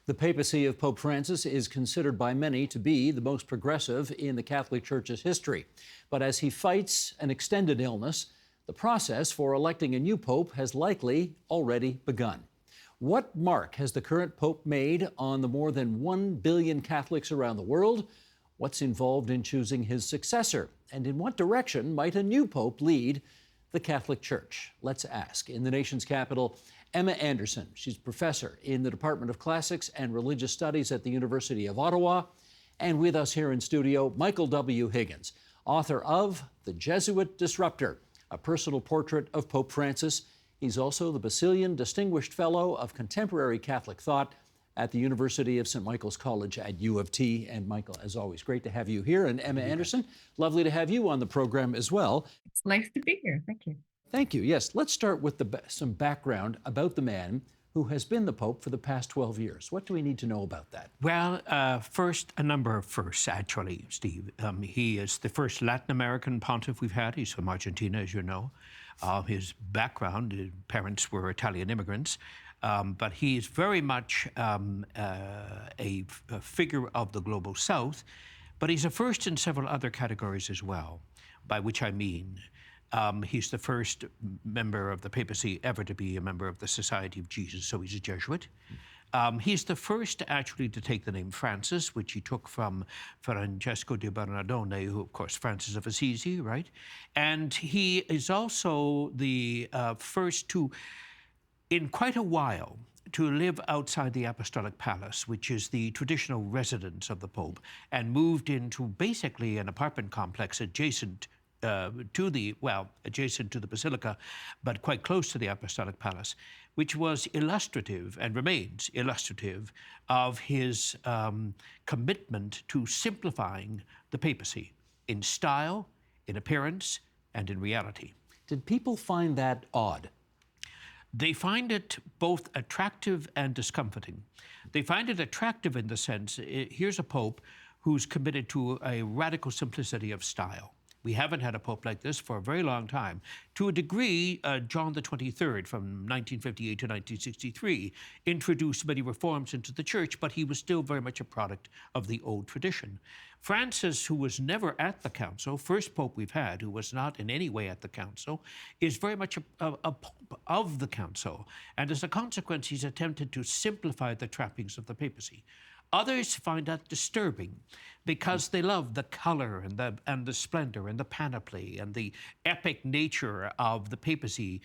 The papacy of Pope Francis is considered by many to be the most progressive in the Catholic Church's history. But as he fights an extended illness, the process for electing a new pope has likely already begun. What mark has the current pope made on the more than 1 billion Catholics around the world? What's involved in choosing his successor? And in what direction might a new pope lead the Catholic Church? Let's ask. In the nation's capital, Emma Anderson. She's professor in the Department of Classics and Religious Studies at the University of Ottawa. And with us here in studio, Michael W. Higgins, author of The Jesuit Disruptor, a personal portrait of Pope Francis. He's also the Basilian Distinguished Fellow of Contemporary Catholic Thought at the University of St. Michael's College at U of T. And Michael, as always, great to have you here. And Emma Anderson, lovely to have you on the program as well. It's nice to be here. Thank you. Thank you. Yes, let's start with some background about the man who has been the Pope for the past 12 years. What do we need to know about that? Well, first, a number of firsts, actually, Steve. He is the first Latin American pontiff we've had. He's from Argentina, as you know. His background, his parents were Italian immigrants, but he is very much a figure of the global South, but he's a first in several other categories as well, by which I mean he's the first member of the papacy ever to be a member of the Society of Jesus, so he's a Jesuit. He's the first actually to take the name Francis, which he took from Francesco di Bernardone, who, of course, Francis of Assisi, right? And he is also the first to, in quite a while, to live outside the Apostolic Palace, which is the traditional residence of the Pope, and moved into basically an apartment complex adjacent to the Basilica, but quite close to the Apostolic Palace, which was illustrative and remains illustrative of his commitment to simplifying the papacy in style, in appearance, and in reality. Did people find that odd? They find it both attractive and discomforting. They find it attractive in the sense, here's a pope who's committed to a radical simplicity of style. We haven't had a pope like this for a very long time. To a degree, John the 23rd, from 1958 to 1963, introduced many reforms into the church, but he was still very much a product of the old tradition. Francis, who was never at the council, first pope we've had who was not in any way at the council, is very much a pope of the council. And as a consequence, he's attempted to simplify the trappings of the papacy. Others find that disturbing because they love the color and the splendor and the panoply and the epic nature of the papacy,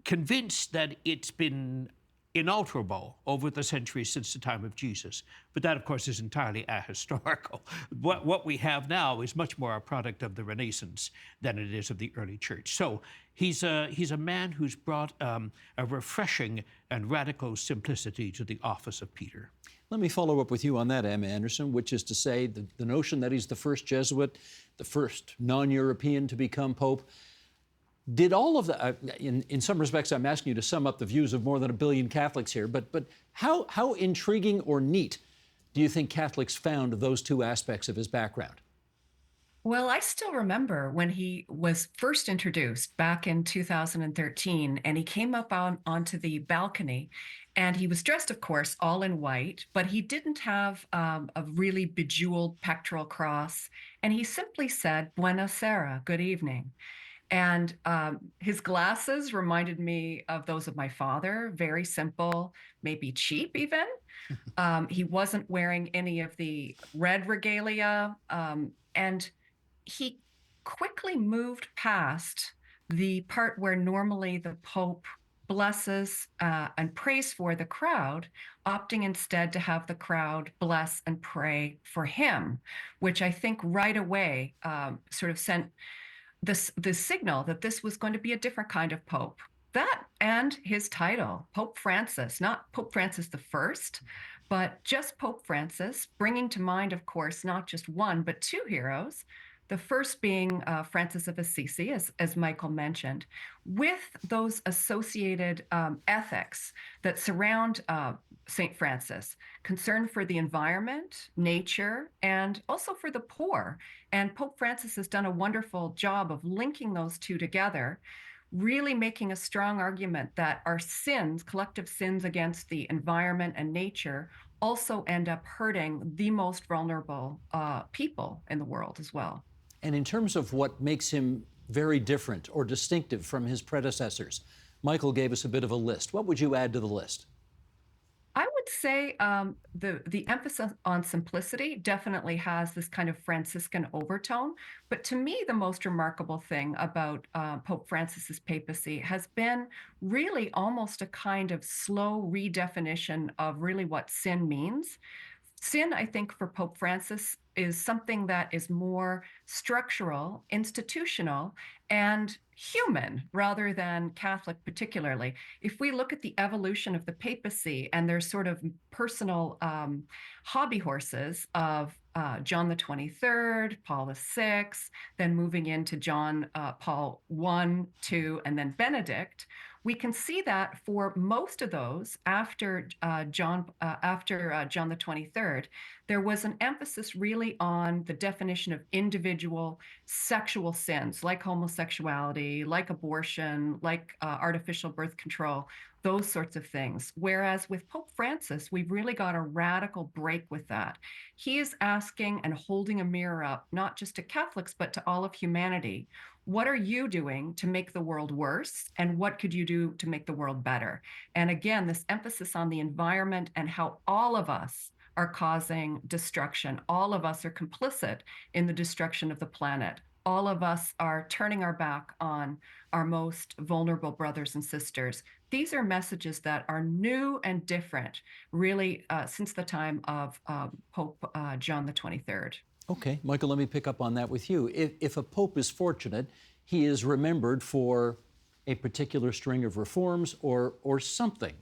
convinced that it's been inalterable over the centuries since the time of Jesus. But that, of course, is entirely ahistorical. What we have now is much more a product of the Renaissance than it is of the early church. So he's a man who's brought a refreshing and radical simplicity to the office of Peter. Let me follow up with you on that, Emma Anderson, which is to say the notion that he's the first Jesuit, the first non-European to become Pope. Did all of that, in some respects, I'm asking you to sum up the views of more than 1 billion Catholics here, but how intriguing or neat do you think Catholics found those two aspects of his background? Well, I still remember when he was first introduced back in 2013, and he came up onto the balcony, and he was dressed, of course, all in white, but he didn't have a really bejeweled pectoral cross, and he simply said, "Buonasera," good evening. And his glasses reminded me of those of my father, very simple, maybe cheap even. He wasn't wearing any of the red regalia, and he quickly moved past the part where normally the Pope blesses and prays for the crowd, opting instead to have the crowd bless and pray for him, which I think right away sort of sent the signal that this was going to be a different kind of Pope. That and his title, Pope Francis, not Pope Francis I, but just Pope Francis, bringing to mind, of course, not just one, but two heroes. The first being Francis of Assisi, as Michael mentioned, with those associated ethics that surround St. Francis, concern for the environment, nature, and also for the poor. And Pope Francis has done a wonderful job of linking those two together really making a strong argument that our sins, collective sins against the environment and nature, also end up hurting the most vulnerable people in the world as well. And in terms of what makes him very different or distinctive from his predecessors, Michael gave us a bit of a list. What would you add to the list? I would say the emphasis on simplicity definitely has this kind of Franciscan overtone. But to me, the most remarkable thing about Pope Francis's papacy has been really almost a kind of slow redefinition of really what sin means. Sin, I think, for Pope Francis is something that is more structural, institutional, and human rather than Catholic, particularly. If we look at the evolution of the papacy and their sort of personal hobby horses of John the 23rd, Paul the Sixth, then moving into John Paul I, II, and then Benedict, we can see that for most of those after John the 23rd, there was an emphasis really on the definition of individual sexual sins, like homosexuality, like abortion, like artificial birth control, those sorts of things. Whereas with Pope Francis, we've really got a radical break with that. He is asking and holding a mirror up, not just to Catholics, but to all of humanity. What are you doing to make the world worse? And what could you do to make the world better? And again, this emphasis on the environment and how all of us are causing destruction. All of us are complicit in the destruction of the planet. All of us are turning our back on our most vulnerable brothers and sisters. These are messages that are new and different, really, since the time of Pope John the 23rd. Okay, Michael, let me pick up on that with you. If a pope is fortunate, he is remembered for a particular string of reforms or something.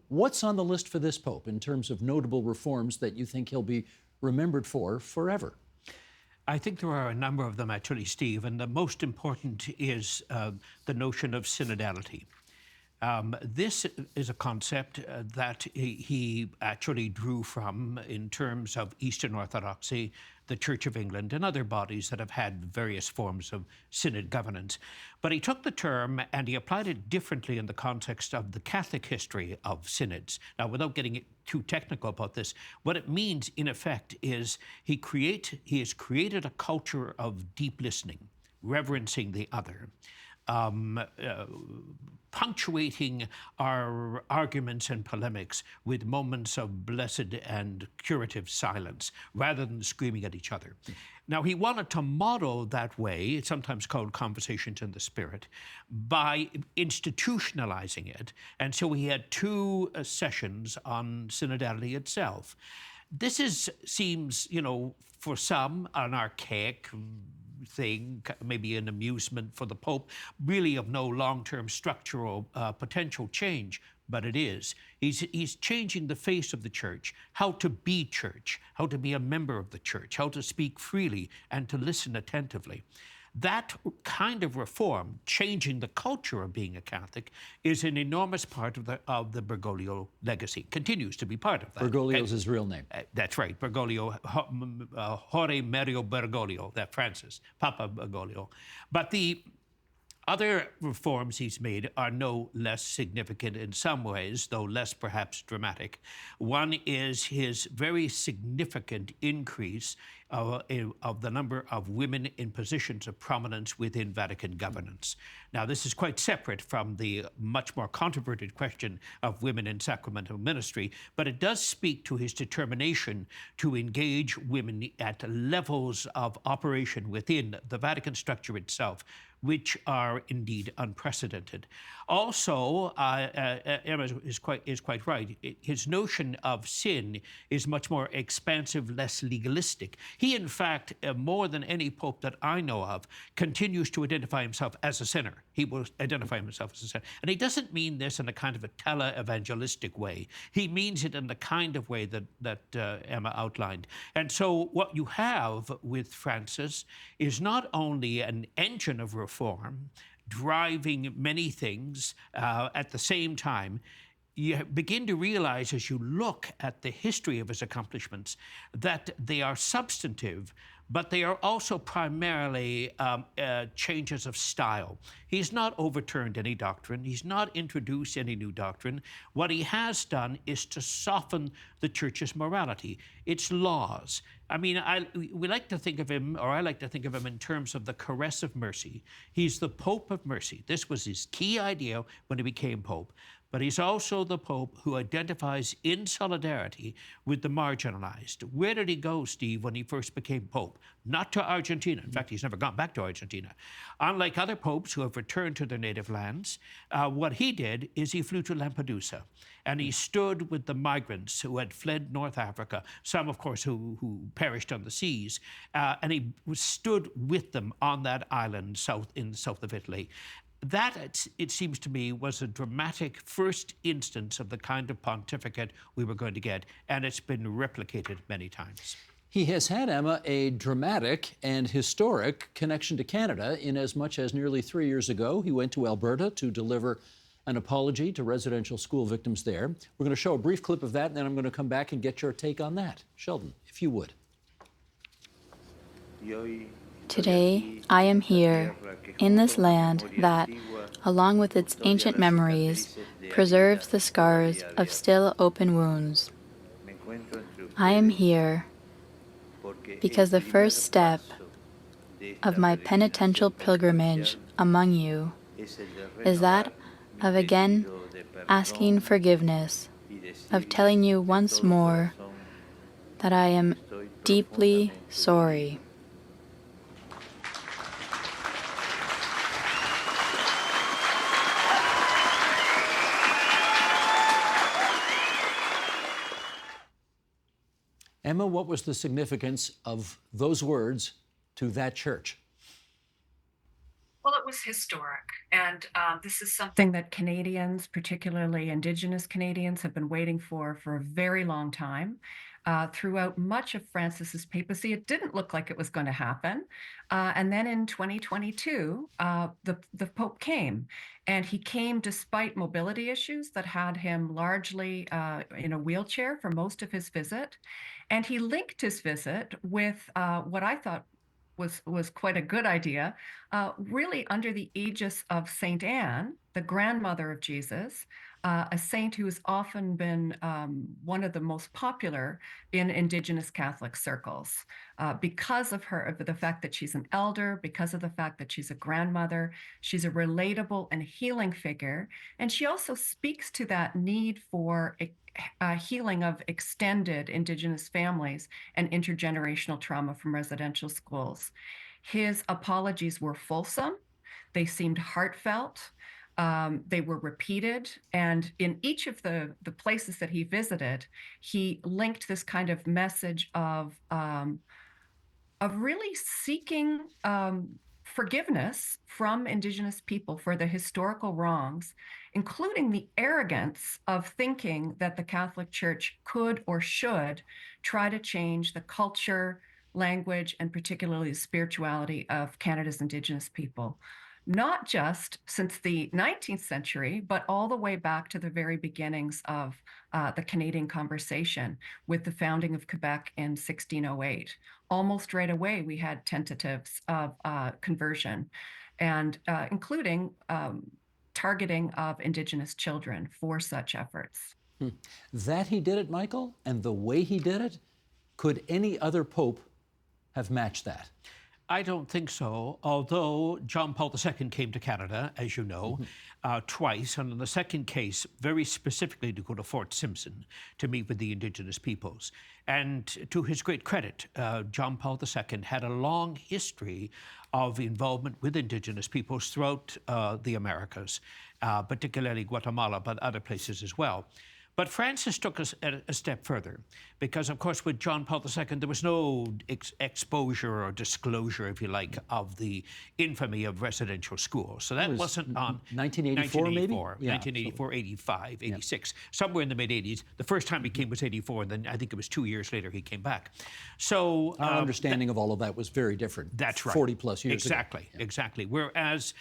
What's on the list for this pope in terms of notable reforms that you think he'll be remembered for forever? I think there are a number of them, actually, Steve, and the most important is the notion of synodality. This is a concept that he actually drew from in terms of Eastern Orthodoxy, the Church of England, and other bodies that have had various forms of synod governance. But he took the term and he applied it differently in the context of the Catholic history of synods. Now, without getting too technical about this, what it means, in effect, is he has created a culture of deep listening, reverencing the other, punctuating our arguments and polemics with moments of blessed and curative silence, rather than screaming at each other. Now, he wanted to model that way, it's sometimes called conversations in the spirit, by institutionalizing it. And so he had two sessions on synodality itself. This seems, for some, an archaic thing, maybe an amusement for the Pope, really of no long-term structural potential change, but it is. He's changing the face of the church, how to be church, how to be a member of the church, how to speak freely and to listen attentively. That kind of reform, changing the culture of being a Catholic, is an enormous part of the Bergoglio legacy, continues to be part of that. Bergoglio's his real name. That's right, Bergoglio, Jorge Mario Bergoglio, that Francis, Papa Bergoglio. But the other reforms he's made are no less significant in some ways, though less perhaps dramatic. One is his very significant increase of the number of women in positions of prominence within Vatican governance. Now, this is quite separate from the much more controverted question of women in sacramental ministry, but it does speak to his determination to engage women at levels of operation within the Vatican structure itself, which are indeed unprecedented. Also, Emma is quite right. His notion of sin is much more expansive, less legalistic. He, in fact, more than any pope that I know of, continues to identify himself as a sinner. He will identify himself as a sinner. And he doesn't mean this in a kind of a tele-evangelistic way. He means it in the kind of way that Emma outlined. And so what you have with Francis is not only an engine of reform, driving many things at the same time. you begin to realize as you look at the history of his accomplishments that they are substantive, but they are also primarily changes of style. He's not overturned any doctrine. He's not introduced any new doctrine. What he has done is to soften the church's morality, its laws. I mean, we like to think of him, or I like to think of him in terms of the caress of mercy. He's the Pope of mercy. This was his key idea when he became Pope. But he's also the Pope who identifies in solidarity with the marginalized. Where did he go, Steve, when he first became Pope? Not to Argentina. In fact, he's never gone back to Argentina. Unlike other popes who have returned to their native lands, what he did is he flew to Lampedusa, and he stood with the migrants who had fled North Africa, some, of course, who perished on the seas, and he stood with them on that island in the south of Italy. That, it seems to me, was a dramatic first instance of the kind of pontificate we were going to get, and it's been replicated many times. He has had, Emma, a dramatic and historic connection to Canada, in as much as nearly 3 years ago, he went to Alberta to deliver an apology to residential school victims there. We're going to show a brief clip of that, and then I'm going to come back and get your take on that. Sheldon, if you would. Today, I am here, in this land that, along with its ancient memories, preserves the scars of still open wounds. I am here because the first step of my penitential pilgrimage among you is that of again asking forgiveness, of telling you once more that I am deeply sorry. Emma, what was the significance of those words to that church? Well, it was historic. And this is something that Canadians, particularly Indigenous Canadians, have been waiting for a very long time. Throughout much of Francis's papacy, it didn't look like it was going to happen. And then in 2022, the Pope came. And he came despite mobility issues that had him largely in a wheelchair for most of his visit. And he linked his visit with what I thought was quite a good idea, really under the aegis of Saint Anne, the grandmother of Jesus, a saint who has often been one of the most popular in Indigenous Catholic circles because of the fact that she's an elder, because of the fact that she's a grandmother. She's a relatable and healing figure, and she also speaks to that need for healing of extended Indigenous families and intergenerational trauma from residential schools. His apologies were fulsome. They seemed heartfelt. They were repeated. And in each of the places that he visited, he linked this kind of message of really seeking forgiveness from Indigenous people for the historical wrongs, including the arrogance of thinking that the Catholic Church could or should try to change the culture, language, and particularly the spirituality of Canada's Indigenous people. Not just since the 19th century, but all the way back to the very beginnings of the Canadian conversation with the founding of Quebec in 1608. Almost right away, we had tentatives of conversion, and including targeting of Indigenous children for such efforts. That he did it, Michael, and the way he did it, could any other pope have matched that? I don't think so, although John Paul II came to Canada, as you know, twice, and in the second case, very specifically to go to Fort Simpson to meet with the Indigenous peoples. And to his great credit, John Paul II had a long history of involvement with Indigenous peoples throughout the Americas, particularly Guatemala, but other places as well. But Francis took us a step further because, of course, with John Paul II, there was no exposure or disclosure, if you like, of the infamy of residential schools. So that wasn't on 1984, maybe? Yeah, 1984, 85, 86, somewhere in the mid-80s. The first time he came was 84, and then I think it was 2 years later he came back. So our understanding of all of that was very different. That's right. 40 plus years ago. Exactly. Whereas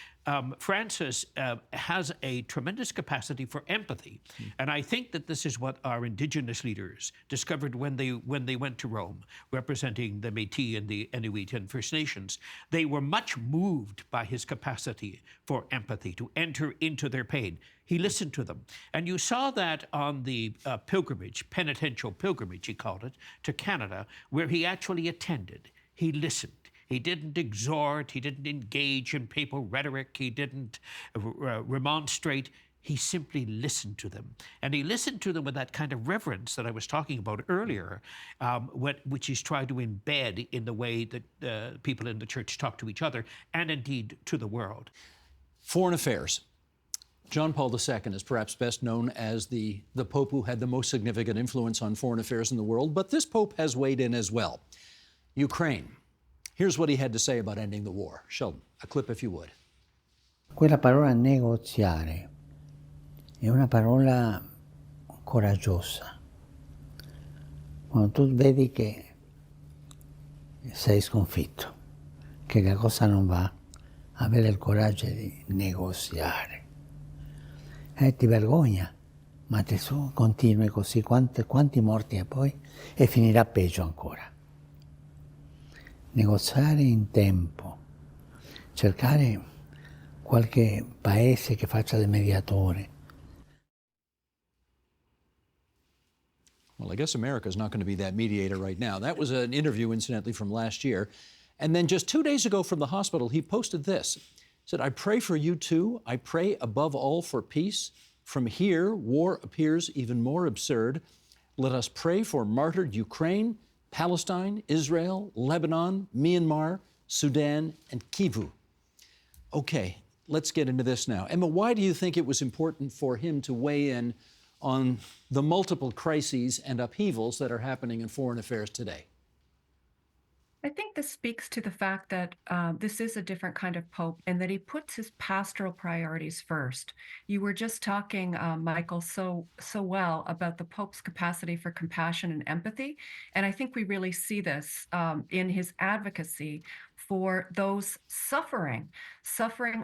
Francis has a tremendous capacity for empathy. And I think that this is what our indigenous leaders discovered when they went to Rome, representing the Métis and the Inuit and First Nations. They were much moved by his capacity for empathy, to enter into their pain. He listened to them. And you saw that on the pilgrimage, penitential pilgrimage, he called it, to Canada, where he actually attended. He listened. He didn't exhort. He didn't engage in papal rhetoric. He didn't remonstrate. He simply listened to them. And he listened to them with that kind of reverence that I was talking about earlier, which he's tried to embed in the way that people in the church talk to each other and indeed to the world. Foreign affairs. John Paul II is perhaps best known as the Pope who had the most significant influence on foreign affairs in the world, but this Pope has weighed in as well. Ukraine. Here's what he had to say about ending the war. Sheldon, a clip if you would. Quella parola negoziare è una parola coraggiosa. Quando tu vedi che sei sconfitto, che la cosa non va, avere il coraggio di negoziare. Ti vergogna, ma te su continui così, quanti morti e poi, e finirà peggio ancora. Negoziare in tempo, cercare qualche paese che faccia da mediatore. Well, I guess America's not going to be that mediator right now. That was an interview, incidentally, from last year. And then just 2 days ago from the hospital, he posted this. He said, I pray for you too. I pray above all for peace. From here, war appears even more absurd. Let us pray for martyred Ukraine, Palestine, Israel, Lebanon, Myanmar, Sudan, and Kivu. Okay, let's get into this now. Emma, why do you think it was important for him to weigh in on the multiple crises and upheavals that are happening in foreign affairs today? I think this speaks to the fact that this is a different kind of Pope and that he puts his pastoral priorities first. You were just talking, Michael, so well about the Pope's capacity for compassion and empathy. And I think we really see this in his advocacy for those suffering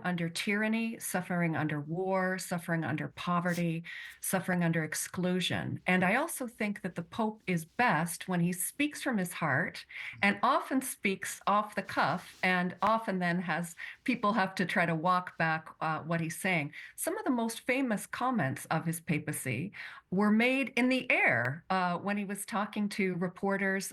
under tyranny, suffering under war, suffering under poverty, suffering under exclusion. And I also think that the Pope is best when he speaks from his heart and often speaks off the cuff and often then has people have to try to walk back what he's saying. Some of the most famous comments of his papacy were made in the air when he was talking to reporters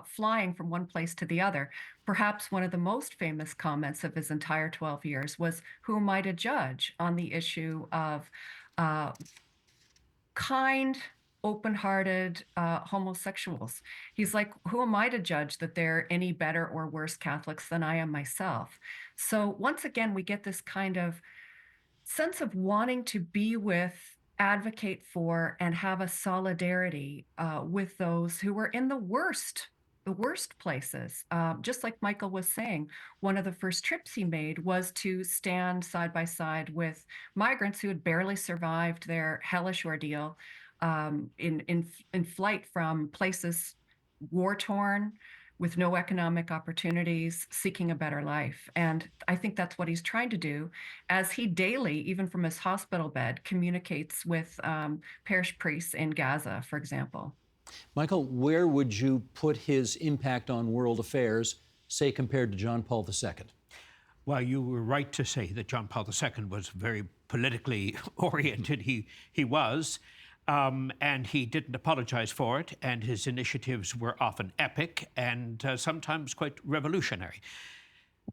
flying from one place to the other. Perhaps one of the most famous comments of his entire 12 years was, who am I to judge on the issue of kind, open-hearted homosexuals? He's like, who am I to judge that they're any better or worse Catholics than I am myself? So once again, we get this kind of sense of wanting to be with, advocate for, and have a solidarity with those who were in the worst places. Just like Michael was saying, one of the first trips he made was to stand side by side with migrants who had barely survived their hellish ordeal in flight from places war-torn, with no economic opportunities, seeking a better life. And I think that's what he's trying to do as he daily, even from his hospital bed, communicates with parish priests in Gaza, for example. Michael, where would you put his impact on world affairs, say, compared to John Paul II? Well, you were right to say that John Paul II was very politically oriented. He was. And he didn't apologize for it, and his initiatives were often epic and sometimes quite revolutionary.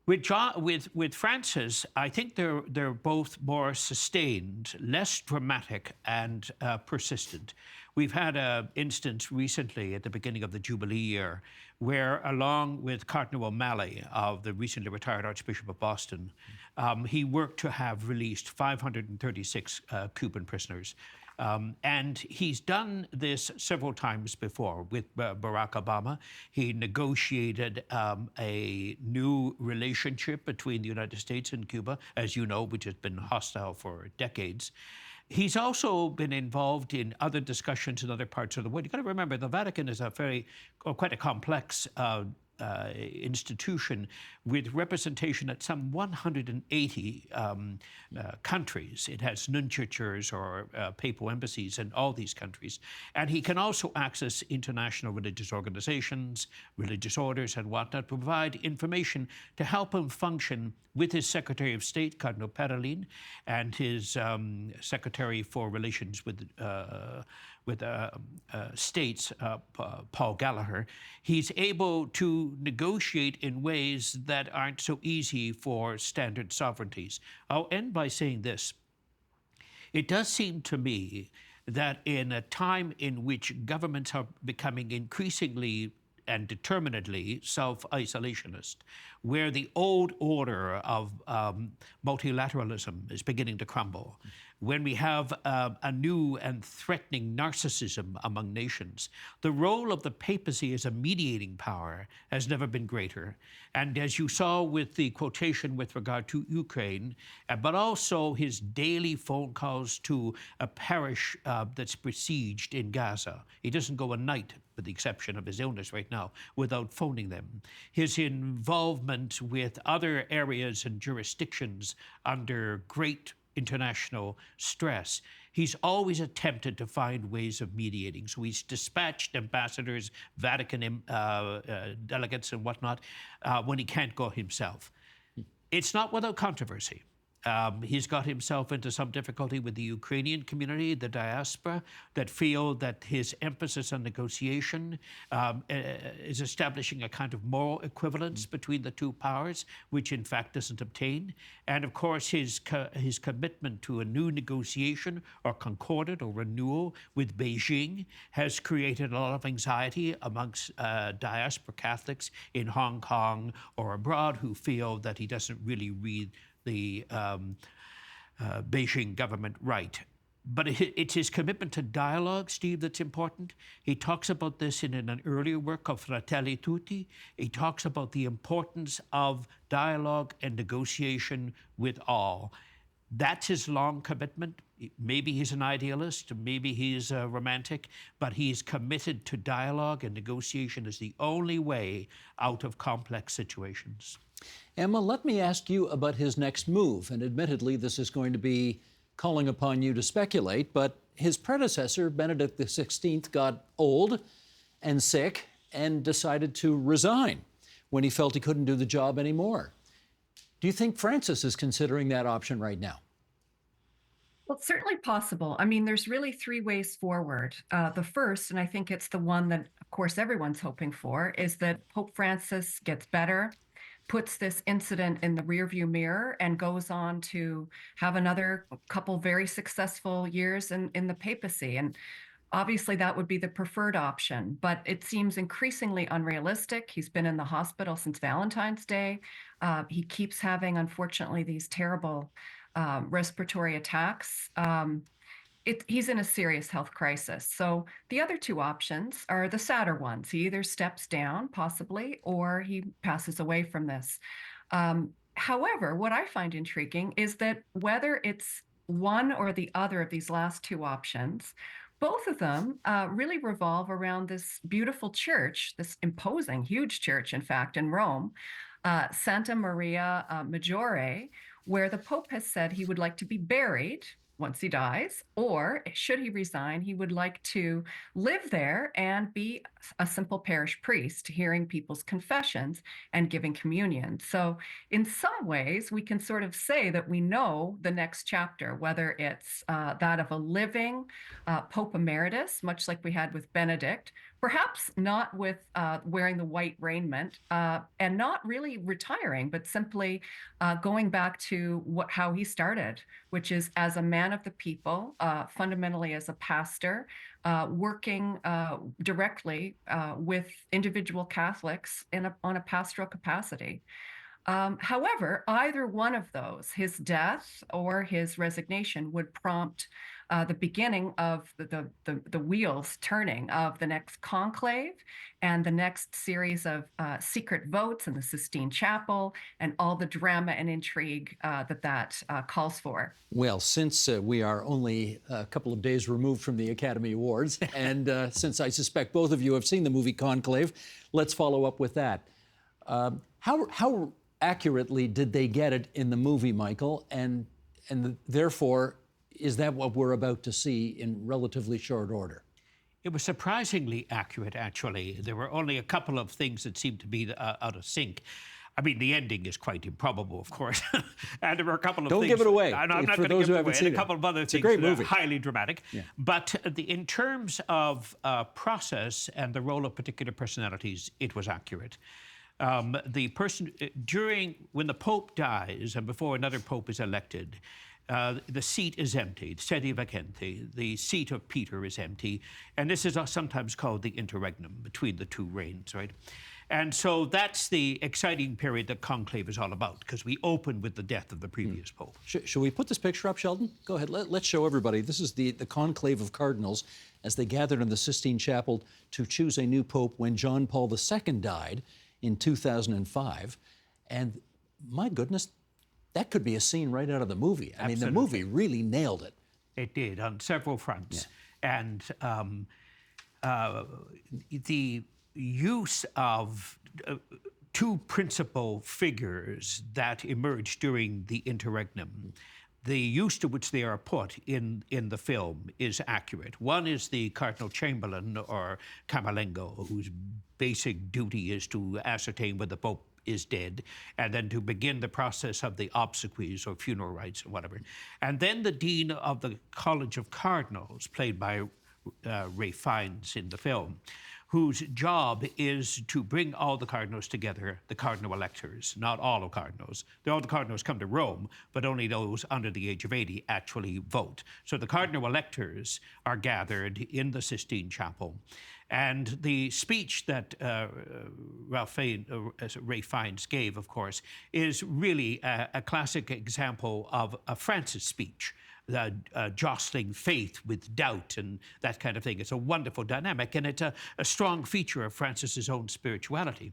With Francis, I think they're both more sustained, less dramatic, and persistent. We've had an instance recently at the beginning of the Jubilee year where, along with Cardinal O'Malley of the recently retired Archbishop of Boston, he worked to have released 536 Cuban prisoners. And he's done this several times before with Barack Obama. He negotiated a new relationship between the United States and Cuba, as you know, which has been hostile for decades. He's also been involved in other discussions in other parts of the world. You've got to remember, the Vatican is quite a complex institution with representation at some 180 countries. It has nunciatures or papal embassies in all these countries. And he can also access international religious organizations, religious orders and whatnot, provide information to help him function with his Secretary of State, Cardinal Paikin, and his Secretary for Relations with states, Paul Gallagher. He's able to negotiate in ways that aren't so easy for standard sovereignties. I'll end by saying this. It does seem to me that in a time in which governments are becoming increasingly and determinedly self-isolationist, where the old order of multilateralism is beginning to crumble, when we have a new and threatening narcissism among nations, the role of the papacy as a mediating power has never been greater. And as you saw with the quotation with regard to Ukraine, but also his daily phone calls to a parish that's besieged in Gaza. He doesn't go a night, with the exception of his illness right now, without phoning them. His involvement with other areas and jurisdictions under great international stress. He's always attempted to find ways of mediating. So he's dispatched ambassadors, Vatican delegates and whatnot, when he can't go himself. It's not without controversy. He's got himself into some difficulty with the Ukrainian community, the diaspora, that feel that his emphasis on negotiation is establishing a kind of moral equivalence between the two powers, which in fact doesn't obtain. And of course, his commitment to a new negotiation or concordat or renewal with Beijing has created a lot of anxiety amongst diaspora Catholics in Hong Kong or abroad who feel that he doesn't really read the Beijing government right. But it's his commitment to dialogue, Steve, that's important. He talks about this in an earlier work of Fratelli Tutti. He talks about the importance of dialogue and negotiation with all. That's his long commitment. Maybe he's an idealist, maybe he's a romantic, but he's committed to dialogue and negotiation as the only way out of complex situations. Emma, let me ask you about his next move. And admittedly, this is going to be calling upon you to speculate, but his predecessor, Benedict XVI, got old and sick and decided to resign when he felt he couldn't do the job anymore. Do you think Francis is considering that option right now? Well, it's certainly possible. I mean, there's really three ways forward. The first, and I think it's the one that, of course, everyone's hoping for, is that Pope Francis gets better, puts this incident in the rearview mirror, and goes on to have another couple very successful years in the papacy. And obviously, that would be the preferred option, but it seems increasingly unrealistic. He's been in the hospital since Valentine's Day. He keeps having, unfortunately, these terrible respiratory attacks. He's in a serious health crisis. So the other two options are the sadder ones. He either steps down, possibly, or he passes away from this. However, what I find intriguing is that whether it's one or the other of these last two options, both of them really revolve around this beautiful church, this imposing, huge church, in fact, in Rome, Santa Maria Maggiore, where the Pope has said he would like to be buried once he dies, or should he resign, he would like to live there and be a simple parish priest, hearing people's confessions and giving communion. So in some ways, we can sort of say that we know the next chapter, whether it's that of a living Pope Emeritus, much like we had with Benedict, perhaps not with wearing the white raiment and not really retiring, but simply going back to how he started, which is as a man of the people, fundamentally as a pastor, working directly with individual Catholics on a pastoral capacity. However, either one of those, his death or his resignation, would prompt the beginning of the wheels turning of the next conclave and the next series of secret votes in the Sistine Chapel and all the drama and intrigue that calls for. Well, since we are only a couple of days removed from the Academy Awards, and since I suspect both of you have seen the movie Conclave, let's follow up with that. How accurately did they get it in the movie, Michael? And therefore, is that what we're about to see in relatively short order? It was surprisingly accurate, actually. There were only a couple of things that seemed to be out of sync. I mean, the ending is quite improbable, of course. And there were a couple of Don't things. give it away. I'm not For going to those give who it away. haven't seen And a couple of other it's a things great that movie. are highly dramatic. Yeah. But in terms of process and the role of particular personalities, it was accurate. The person when the Pope dies and before another Pope is elected, the seat is empty, sede vacante. The seat of Peter is empty, and this is sometimes called the interregnum between the two reigns, right? And so that's the exciting period that Conclave is all about, because we open with the death of the previous Pope. Should we put this picture up, Sheldon? Go ahead. Let's show everybody. This is the Conclave of Cardinals as they gathered in the Sistine Chapel to choose a new Pope when John Paul II died in 2005. And my goodness, that could be a scene right out of the movie. I mean, the movie really nailed it. It did on several fronts. Yeah. And the use of two principal figures that emerged during the interregnum, the use to which they are put in the film is accurate. One is the Cardinal Chamberlain, or Camerlengo, whose basic duty is to ascertain whether the Pope is dead, and then to begin the process of the obsequies or funeral rites or whatever. And then the Dean of the College of Cardinals, played by Ralph Fiennes in the film, whose job is to bring all the cardinals together, the cardinal electors, not all of cardinals. All the cardinals come to Rome, but only those under the age of 80 actually vote. So the cardinal electors are gathered in the Sistine Chapel. And the speech that Ralph Fiennes gave, of course, is really a classic example of a Francis speech. Jostling faith with doubt and that kind of thing. It's a wonderful dynamic, and it's a strong feature of Francis's own spirituality.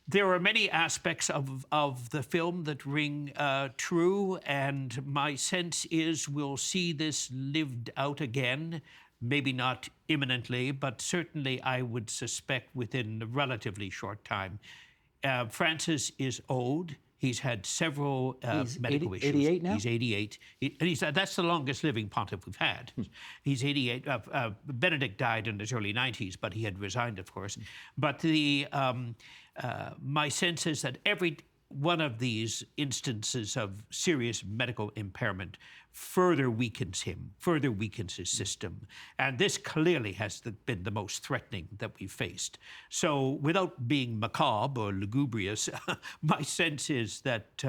There are many aspects of the film that ring true, and my sense is we'll see this lived out again, maybe not imminently, but certainly I would suspect within a relatively short time. Francis is old. He's had several medical issues. 88 now? He's 88. That's the longest living pontiff we've had. He's 88. Benedict died in his early 90s, but he had resigned, of course. But my sense is that every one of these instances of serious medical impairment further weakens him, further weakens his system. And this clearly has been the most threatening that we've faced. So without being macabre or lugubrious, my sense is that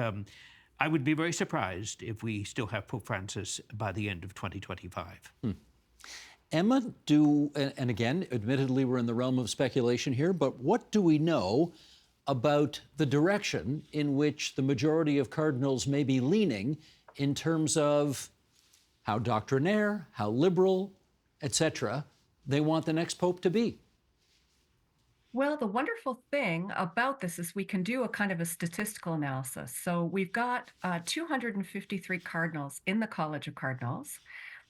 I would be very surprised if we still have Pope Francis by the end of 2025. Emma, and again, admittedly, we're in the realm of speculation here, but what do we know about the direction in which the majority of cardinals may be leaning in terms of how doctrinaire, how liberal, etc., they want the next pope to be? Well, the wonderful thing about this is we can do a kind of a statistical analysis. So we've got 253 cardinals in the College of Cardinals,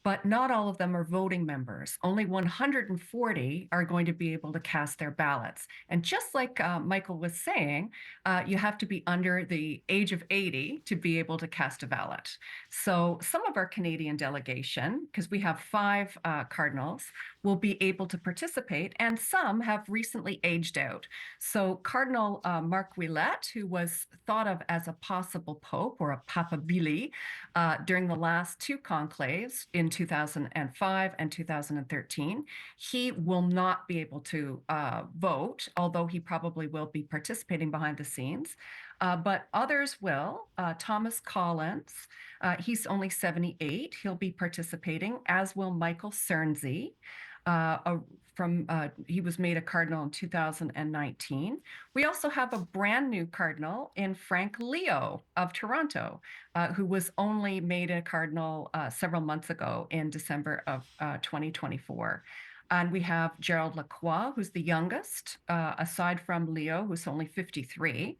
but not all of them are voting members. Only 140 are going to be able to cast their ballots. And just like Michael was saying, you have to be under the age of 80 to be able to cast a ballot. So some of our Canadian delegation, because we have 5 cardinals, will be able to participate, and some have recently aged out. So Cardinal Marc Ouellet, who was thought of as a possible pope or a papabili during the last 2 conclaves in 2005 and 2013, he will not be able to vote, although he probably will be participating behind the scenes. But others will. Thomas Collins, he's only 78. He'll be participating, as will Michael Cernsey. He was made a cardinal in 2019. We also have a brand new cardinal in Frank Leo of Toronto, who was only made a cardinal several months ago in December of 2024. And we have Gerald Lacroix, who's the youngest, aside from Leo, who's only 53.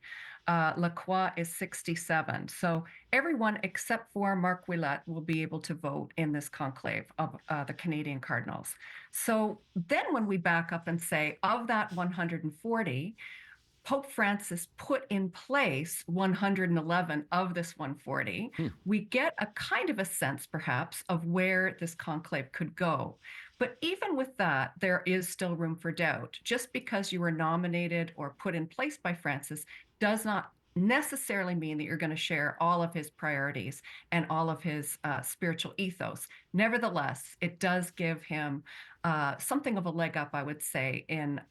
Lacroix is 67. So everyone except for Marc Ouellet will be able to vote in this conclave of the Canadian Cardinals. So then when we back up and say, of that 140, Pope Francis put in place 111 of this 140, we get a kind of a sense, perhaps, of where this conclave could go. But even with that, there is still room for doubt. Just because you were nominated or put in place by Francis does not necessarily mean that you're going to share all of his priorities and all of his spiritual ethos. Nevertheless, it does give him something of a leg up, I would say, in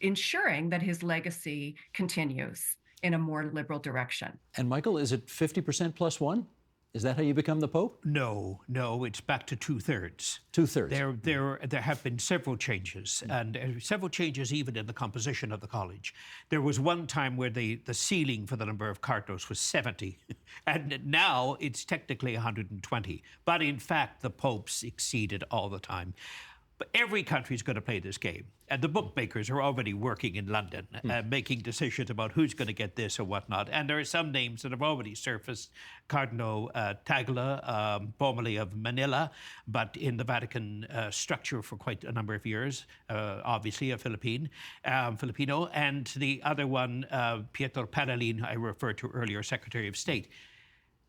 ensuring that his legacy continues in a more liberal direction. And Michael, is it 50% plus one? Is that how you become the Pope? No, it's back to 2/3. 2/3. There have been several changes, and several changes even in the composition of the college. There was one time where the ceiling for the number of cardinals was 70, and now it's technically 120. But in fact, the popes exceeded all the time. But every country is going to play this game. And the bookmakers are already working in London, making decisions about who's going to get this or whatnot. And there are some names that have already surfaced. Cardinal Tagle, formerly of Manila, but in the Vatican structure for quite a number of years, obviously a Filipino. And the other one, Pietro Parolin, I referred to earlier, Secretary of State.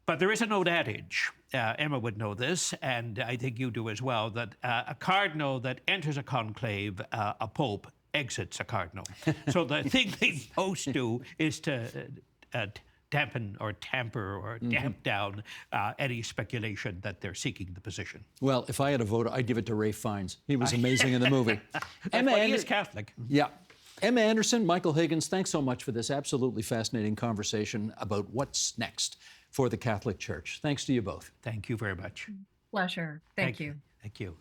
But there is an old adage, Emma would know this, and I think you do as well, that a cardinal that enters a conclave, a pope, exits a cardinal. So the thing they most do is to dampen or tamper or damp down any speculation that they're seeking the position. Well, if I had a vote, I'd give it to Ralph Fiennes. He was amazing in the movie. He is Catholic. Yeah. Emma Anderson, Michael Higgins, thanks so much for this absolutely fascinating conversation about what's next for the Catholic Church. Thanks to you both. Thank you very much. Pleasure. Thank you. Thank you.